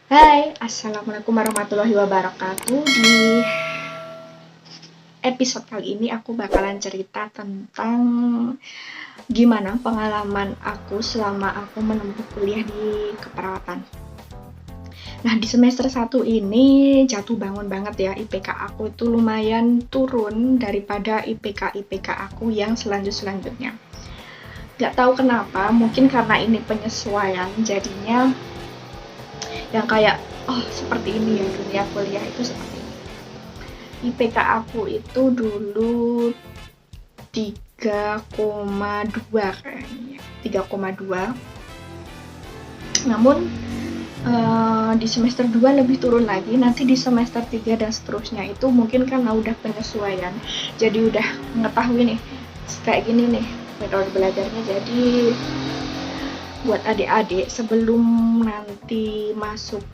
Hai, Assalamualaikum warahmatullahi wabarakatuh. Di episode kali ini aku bakalan cerita tentang gimana pengalaman aku selama aku menempuh kuliah di keperawatan. Nah, di semester 1 ini jatuh bangun banget ya, IPK aku itu lumayan turun daripada IPK aku yang selanjutnya. Gak tahu kenapa, mungkin karena ini penyesuaian, jadinya yang kayak, oh seperti ini ya dunia kuliah itu seperti ini. IPK aku itu dulu 3,2 kayaknya, 3,2. Namun di semester 2 lebih turun lagi, nanti di semester 3 dan seterusnya itu mungkin karena udah penyesuaian, jadi udah mengetahui nih kayak gini nih metode belajarnya. Jadi buat adik-adik sebelum nanti masuk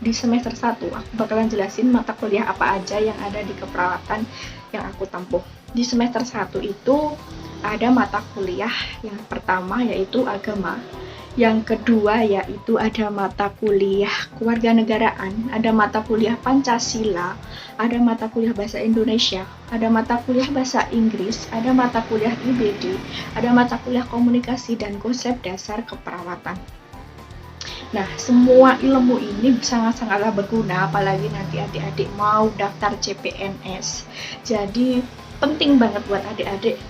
di semester 1 aku bakalan jelasin mata kuliah apa aja yang ada di keperawatan yang aku tempuh. Di semester 1 itu ada mata kuliah yang pertama yaitu agama, yang kedua yaitu ada mata kuliah kewarganegaraan, ada mata kuliah Pancasila, ada mata kuliah bahasa Indonesia, ada mata kuliah bahasa Inggris, ada mata kuliah IBD, ada mata kuliah komunikasi dan konsep dasar keperawatan. Nah, semua ilmu ini sangat-sangatlah berguna, apalagi nanti adik-adik mau daftar CPNS. Jadi, penting banget buat adik-adik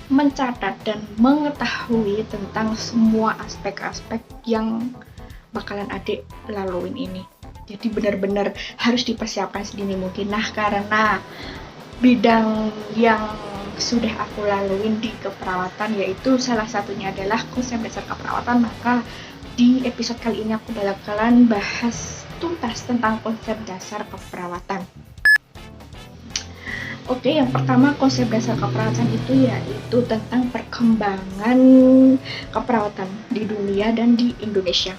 mencatat dan mengetahui tentang semua aspek-aspek yang bakalan adik laluin ini. Jadi benar-benar harus dipersiapkan sedini mungkin. Nah, karena bidang yang sudah aku laluin di keperawatan yaitu salah satunya adalah konsep dasar keperawatan, maka di episode kali ini aku bakalan bahas tuntas tentang konsep dasar keperawatan. Oke, yang pertama konsep dasar keperawatan itu yaitu tentang perkembangan keperawatan di dunia dan di Indonesia.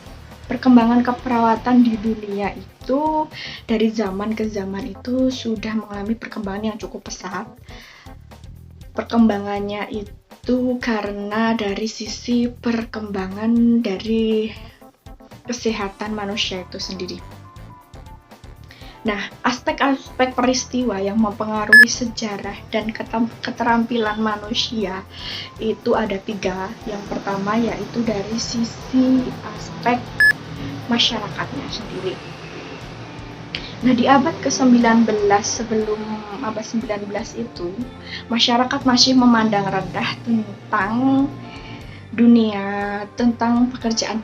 Perkembangan keperawatan di dunia itu dari zaman ke zaman itu sudah mengalami perkembangan yang cukup pesat. Perkembangannya itu karena dari sisi perkembangan dari kesehatan manusia itu sendiri. Nah, aspek-aspek peristiwa yang mempengaruhi sejarah dan keterampilan manusia itu ada 3. Yang pertama yaitu dari sisi aspek masyarakatnya sendiri. Nah, di abad ke-19 sebelum abad 19 itu, masyarakat masih memandang rendah tentang dunia, tentang pekerjaan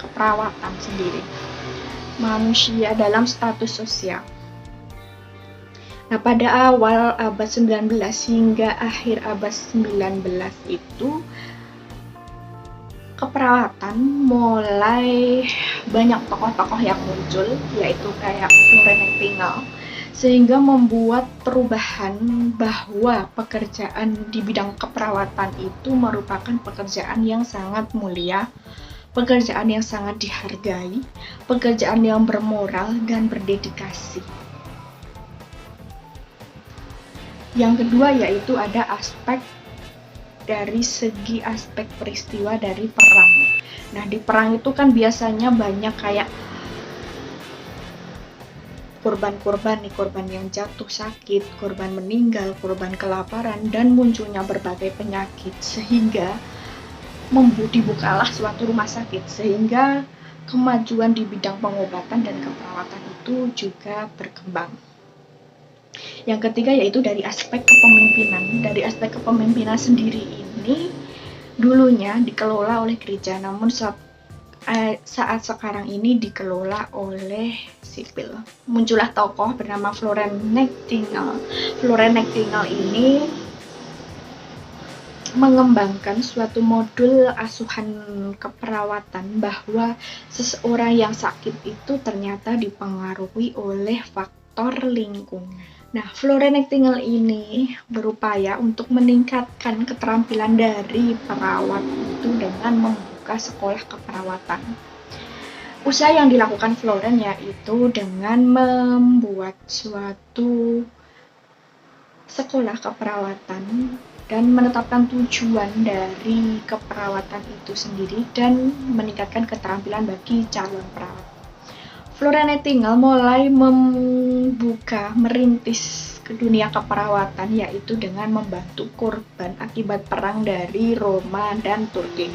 keperawatan sendiri. Manusia dalam status sosial. Nah, pada awal abad 19 hingga akhir abad 19 itu keperawatan mulai banyak tokoh-tokoh yang muncul, yaitu kayak Florence Nightingale, sehingga membuat perubahan bahwa pekerjaan di bidang keperawatan itu merupakan pekerjaan yang sangat mulia, pekerjaan yang sangat dihargai, pekerjaan yang bermoral dan berdedikasi. Yang kedua yaitu ada aspek dari segi aspek peristiwa dari perang. Nah, di perang itu kan biasanya banyak kayak korban yang jatuh sakit, korban meninggal, korban kelaparan, dan munculnya berbagai penyakit, sehingga dibukalah suatu rumah sakit, sehingga kemajuan di bidang pengobatan dan keperawatan itu juga berkembang. Yang ketiga yaitu dari aspek kepemimpinan. Dari aspek kepemimpinan sendiri ini dulunya dikelola oleh gereja, namun saat sekarang ini dikelola oleh sipil. Muncullah tokoh bernama Florence Nightingale. Florence Nightingale ini mengembangkan suatu modul asuhan keperawatan bahwa seseorang yang sakit itu ternyata dipengaruhi oleh faktor lingkungan. Nah, Florence Nightingale ini berupaya untuk meningkatkan keterampilan dari perawat itu dengan membuka sekolah keperawatan. Usaha yang dilakukan Florence yaitu dengan membuat suatu sekolah keperawatan dan menetapkan tujuan dari keperawatan itu sendiri dan meningkatkan keterampilan bagi calon perawat. Flora Nightingale mulai merintis ke dunia keperawatan, yaitu dengan membantu korban akibat perang dari Roma dan Turki.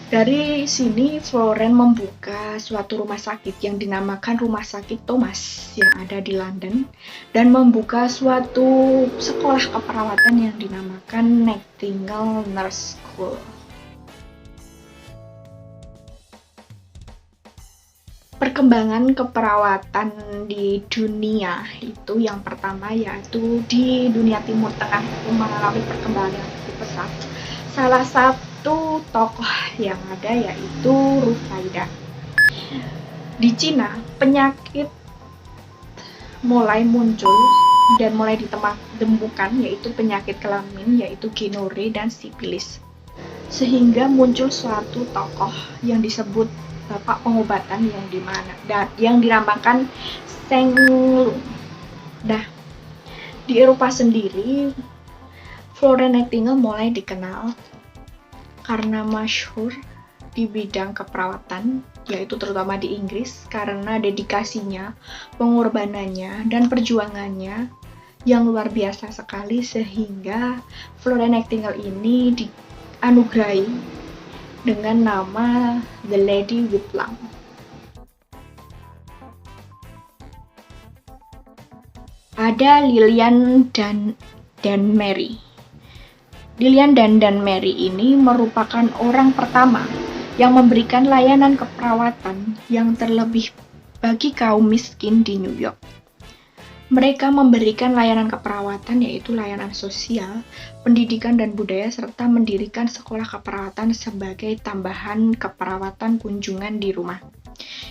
Dari sini Florence membuka suatu rumah sakit yang dinamakan Rumah Sakit Thomas yang ada di London, dan membuka suatu sekolah keperawatan yang dinamakan Nightingale Nurse School. Perkembangan keperawatan di dunia itu yang pertama yaitu di dunia Timur Tengah itu mengalami perkembangan yang cukup pesat. Salah satu tokoh yang ada yaitu Rufaidah. Di Cina, penyakit mulai muncul dan mulai ditemukan yaitu penyakit kelamin, yaitu ginore dan sifilis. Sehingga muncul suatu tokoh yang disebut bapak pengobatan yang dinamakan Zheng Lun. Nah, di Eropa sendiri Florence Nightingale mulai dikenal karena masyhur di bidang keperawatan, yaitu terutama di Inggris, karena dedikasinya, pengorbanannya, dan perjuangannya yang luar biasa sekali, sehingga Florence Nightingale ini dianugerahi dengan nama The Lady with Lung. Ada Lilian dan Mary. Lilian dan Mary ini merupakan orang pertama yang memberikan layanan keperawatan yang terlebih bagi kaum miskin di New York. Mereka memberikan layanan keperawatan yaitu layanan sosial, pendidikan dan budaya, serta mendirikan sekolah keperawatan sebagai tambahan keperawatan kunjungan di rumah.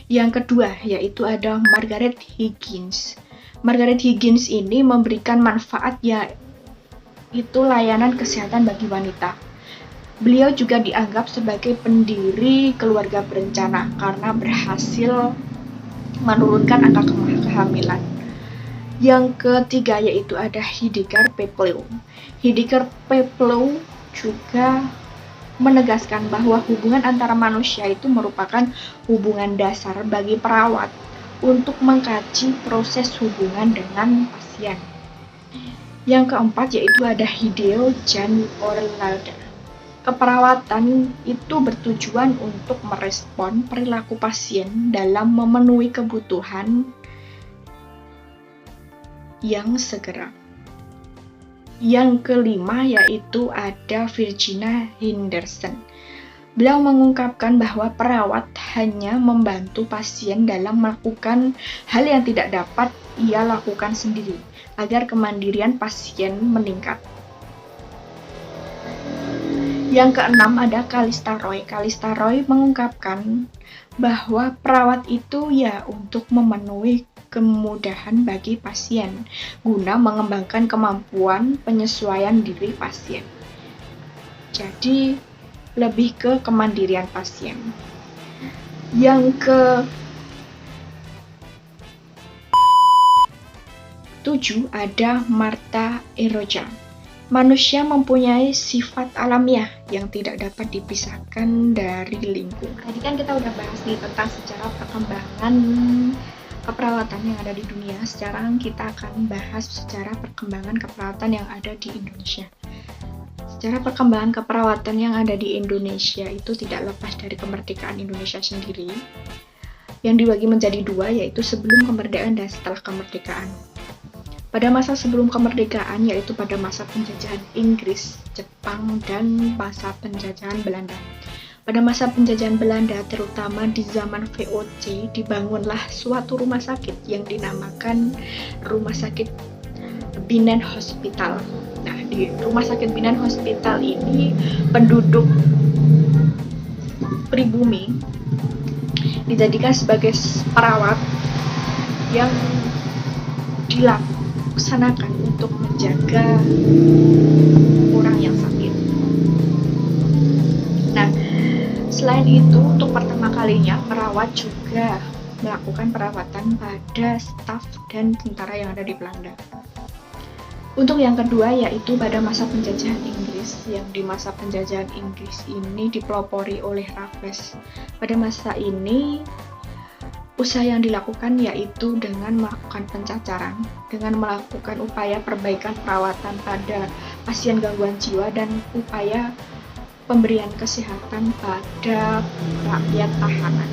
Yang kedua yaitu ada Margaret Higgins. Margaret Higgins ini memberikan manfaat yaitu layanan kesehatan bagi wanita. Beliau juga dianggap sebagai pendiri keluarga berencana karena berhasil menurunkan angka kehamilan. Yang ketiga yaitu ada Hidegard Peplau. Hidegard Peplau juga menegaskan bahwa hubungan antara manusia itu merupakan hubungan dasar bagi perawat untuk mengkaji proses hubungan dengan pasien. Yang keempat yaitu ada Hideo Jan Orlada. Keperawatan itu bertujuan untuk merespon perilaku pasien dalam memenuhi kebutuhan yang segera. Yang kelima yaitu ada Virginia Henderson. Beliau mengungkapkan bahwa perawat hanya membantu pasien dalam melakukan hal yang tidak dapat ia lakukan sendiri, agar kemandirian pasien meningkat. Yang keenam ada Callista Roy. Callista Roy mengungkapkan bahwa perawat itu untuk memenuhi kemudahan bagi pasien, guna mengembangkan kemampuan penyesuaian diri pasien. Jadi, lebih ke kemandirian pasien. Yang ke-7 ada Martha Eroja. Manusia mempunyai sifat alamiah yang tidak dapat dipisahkan dari lingkungan. Tadi kan kita udah bahas nih tentang sejarah perkembangan keperawatan yang ada di dunia. Sekarang kita akan bahas sejarah perkembangan keperawatan yang ada di Indonesia. Sejarah perkembangan keperawatan yang ada di Indonesia itu tidak lepas dari kemerdekaan Indonesia sendiri, yang dibagi menjadi dua, yaitu sebelum kemerdekaan dan setelah kemerdekaan. Pada masa sebelum kemerdekaan, yaitu pada masa penjajahan Inggris, Jepang, dan masa penjajahan Belanda. Pada masa penjajahan Belanda, terutama di zaman VOC, dibangunlah suatu rumah sakit yang dinamakan Rumah Sakit Binen Hospital. Nah, di Rumah Sakit Binen Hospital ini penduduk pribumi dijadikan sebagai perawat yang dilaksanakan untuk menjaga orang yang sakit. Nah, selain itu, untuk pertama kalinya perawat juga melakukan perawatan pada staf dan tentara yang ada di Belanda. Untuk yang kedua yaitu pada masa penjajahan Inggris, yang di masa penjajahan Inggris ini dipelopori oleh Raffles. Pada masa ini Usaha yang dilakukan yaitu dengan melakukan pencacaran, dengan melakukan upaya perbaikan perawatan pada pasien gangguan jiwa, dan upaya pemberian kesehatan pada rakyat tahanan.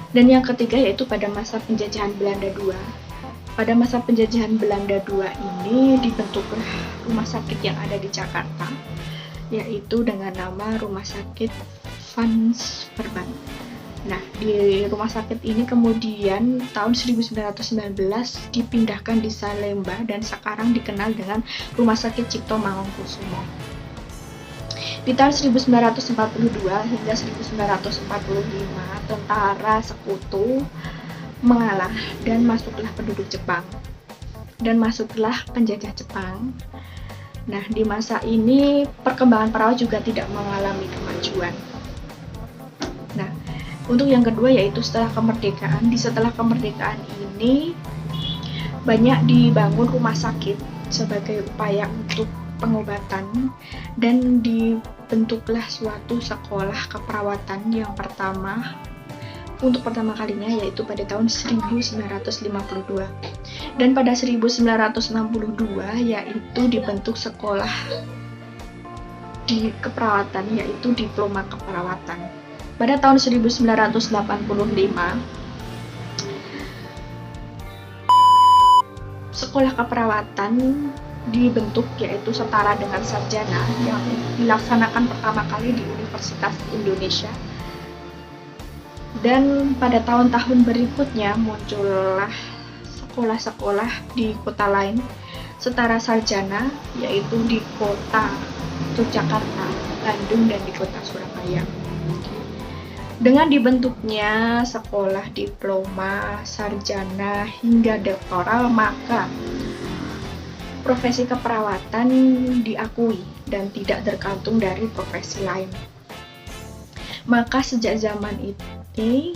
Dan yang ketiga yaitu pada masa penjajahan Belanda II. Pada masa penjajahan Belanda II ini dibentuklah rumah sakit yang ada di Jakarta, yaitu dengan nama Rumah Sakit Van Verband. Nah, di rumah sakit ini kemudian tahun 1919 dipindahkan di Salemba dan sekarang dikenal dengan Rumah Sakit Cipto Mangunkusumo. Di tahun 1942 hingga 1945, tentara sekutu mengalah dan masuklah penduduk Jepang dan masuklah penjajah Jepang. Nah, di masa ini perkembangan perawat juga tidak mengalami kemajuan. Nah, untuk yang kedua yaitu setelah kemerdekaan. Setelah kemerdekaan ini banyak dibangun rumah sakit sebagai upaya untuk pengobatan, dan dibentuklah suatu sekolah keperawatan yang untuk pertama kalinya yaitu pada tahun 1952. Dan pada 1962 yaitu dibentuk sekolah di keperawatan yaitu diploma keperawatan. Pada tahun 1985 sekolah keperawatan dibentuk yaitu setara dengan sarjana yang dilaksanakan pertama kali di Universitas Indonesia. Dan pada tahun-tahun berikutnya muncullah sekolah-sekolah di kota lain setara sarjana yaitu di kota Jakarta, Bandung, dan di kota Surabaya. Dengan dibentuknya sekolah diploma, sarjana, hingga doktoral, maka profesi keperawatan diakui dan tidak tergantung dari profesi lain. Maka sejak zaman ini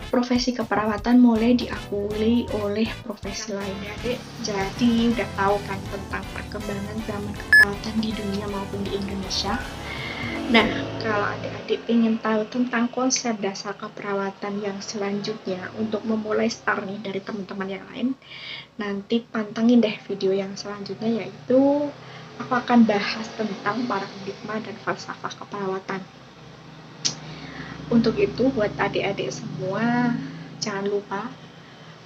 profesi keperawatan mulai diakui oleh profesi lainnya. Jadi udah tahu kan tentang perkembangan zaman keperawatan di dunia maupun di Indonesia. Nah, kalau adik-adik ingin tahu tentang konsep dasar keperawatan yang selanjutnya untuk memulai start nih dari teman-teman yang lain, nanti pantengin deh video yang selanjutnya, yaitu aku akan bahas tentang paradigma dan falsafah keperawatan. Untuk itu, buat adik-adik semua, jangan lupa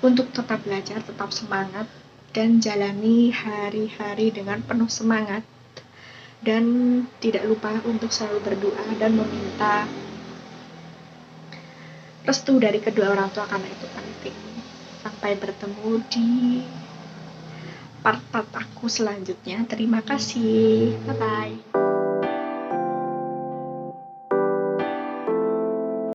untuk tetap belajar, tetap semangat, dan jalani hari-hari dengan penuh semangat. Dan tidak lupa untuk selalu berdoa dan meminta restu dari kedua orang tua karena itu penting. Sampai bertemu di part-part aku selanjutnya. Terima kasih. Bye-bye.